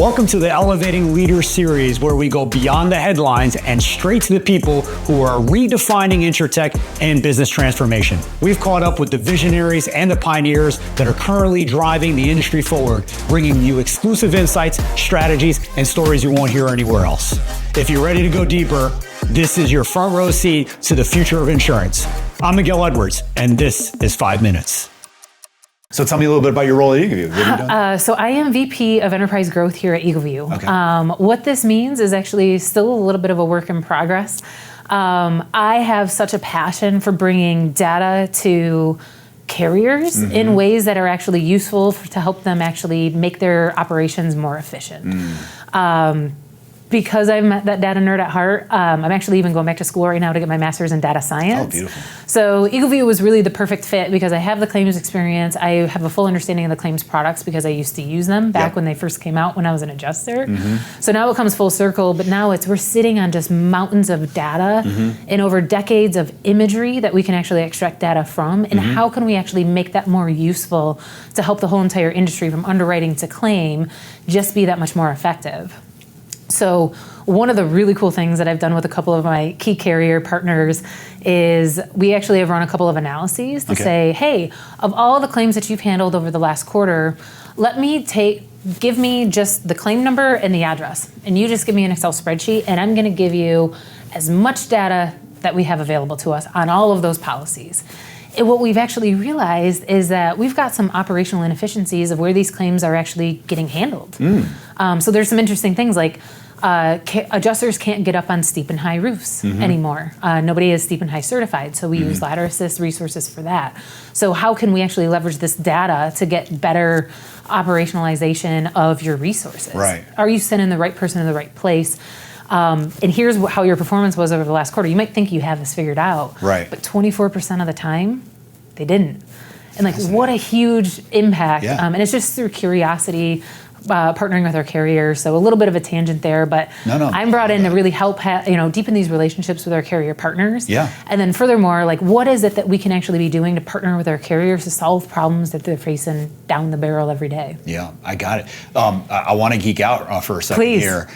Welcome to the Elevating Leaders series, where we go beyond the headlines and straight to the people who are redefining insurtech and business transformation. We've caught up with the visionaries and the pioneers that are currently driving the industry forward, bringing you exclusive insights, strategies, and stories you won't hear anywhere else. If you're ready to go deeper, this is your front row seat to the future of insurance. I'm Miguel Edwards, and this is 5 Minutes. So tell me a little bit about your role at EagleView. What have you done? So I am VP of Enterprise Growth here at EagleView. Okay. What this means is actually still a little bit of a work in progress. I have such a passion for bringing data to carriers in ways that are actually useful to help them actually make their operations more efficient. Because I'm that data nerd at heart, I'm actually even going back to school right now to get my master's in data science. Oh, beautiful. So EagleView was really the perfect fit because I have the claims experience. I have a full understanding of the claims products because I used to use them back when they first came out when I was an adjuster. So now it comes full circle, but now we're sitting on just mountains of data and over decades of imagery that we can actually extract data from, and how can we actually make that more useful to help the whole entire industry from underwriting to claim just be that much more effective. So one of the really cool things that I've done with a couple of my key carrier partners is we actually have run a couple of analyses to say, hey, of all the claims that you've handled over the last quarter, give me just the claim number and the address. And you just give me an Excel spreadsheet, and I'm going to give you as much data that we have available to us on all of those policies. And what we've actually realized is that we've got some operational inefficiencies of where these claims are actually getting handled. So there's some interesting things like adjusters can't get up on steep and high roofs anymore. Nobody is steep and high certified, so we use ladder assist resources for that. So how can we actually leverage this data to get better operationalization of your resources? Right. Are you sending the right person in the right place? And here's how your performance was over the last quarter. You might think you have this figured out, right? But 24% of the time, they didn't. And what a huge impact. And it's just through curiosity, partnering with our carrier. So a little bit of a tangent there, but I'm brought in to really help deepen these relationships with our carrier partners. And then furthermore, what is it that we can actually be doing to partner with our carriers to solve problems that they're facing down the barrel every day? Yeah, I got it. I want to geek out for a second here.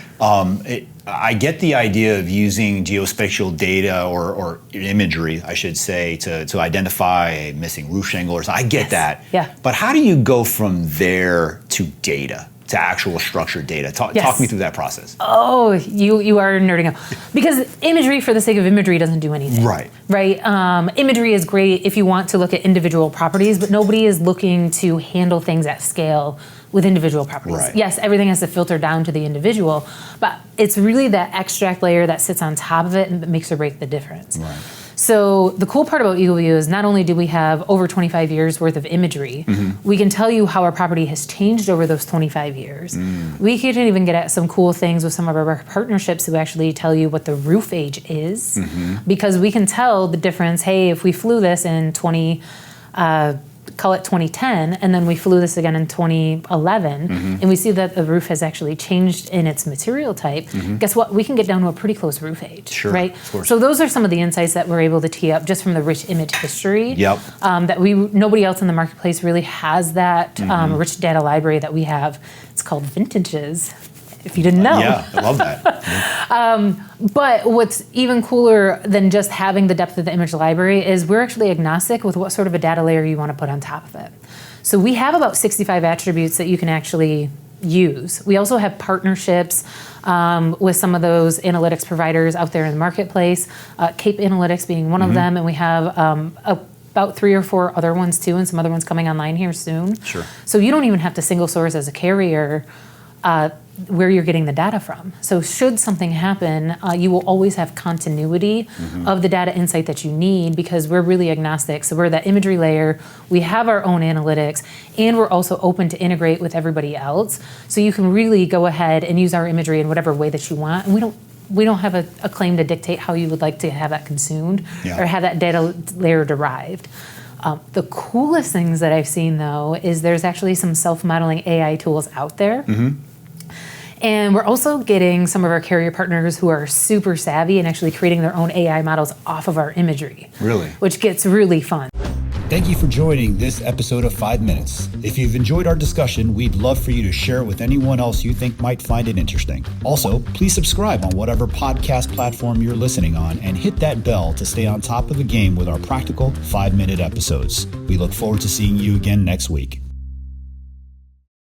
I get the idea of using geospatial data or imagery, I should say, to identify a missing roof shingle or something. I get that. Yeah. But how do you go from there to data, to actual structured data? Talk me through that process. Oh, you are nerding out. Because imagery for the sake of imagery doesn't do anything. Right. Imagery is great if you want to look at individual properties, but nobody is looking to handle things at scale with individual properties. Right. Yes, everything has to filter down to the individual, but it's really that extract layer that sits on top of it and that makes or break the difference. Right. So the cool part about EagleView is not only do we have over 25 years worth of imagery, we can tell you how our property has changed over those 25 years. We can even get at some cool things with some of our partnerships who actually tell you what the roof age is, because we can tell the difference. Hey, if we flew this in 2010, and then we flew this again in 2011, and we see that the roof has actually changed in its material type, guess what? We can get down to a pretty close roof age, right? So those are some of the insights that we're able to tee up just from the rich image history. That nobody else in the marketplace really has that rich data library that we have. It's called Vintages, if you didn't know. Yeah, I love that. But what's even cooler than just having the depth of the image library is we're actually agnostic with what sort of a data layer you want to put on top of it. So we have about 65 attributes that you can actually use. We also have partnerships with some of those analytics providers out there in the marketplace, Cape Analytics being one of them, and we have about 3 or 4 other ones too, and some other ones coming online here soon. So you don't even have to single source as a carrier where you're getting the data from. So should something happen, you will always have continuity of the data insight that you need because we're really agnostic. So we're that imagery layer, we have our own analytics, and we're also open to integrate with everybody else. So you can really go ahead and use our imagery in whatever way that you want. And we don't have a claim to dictate how you would like to have that consumed or have that data layer derived. The coolest things that I've seen though is there's actually some self-modeling AI tools out there. And we're also getting some of our carrier partners who are super savvy and actually creating their own AI models off of our imagery. Really? Which gets really fun. Thank you for joining this episode of 5 Minutes. If you've enjoyed our discussion, we'd love for you to share it with anyone else you think might find it interesting. Also, please subscribe on whatever podcast platform you're listening on and hit that bell to stay on top of the game with our practical 5-minute episodes. We look forward to seeing you again next week.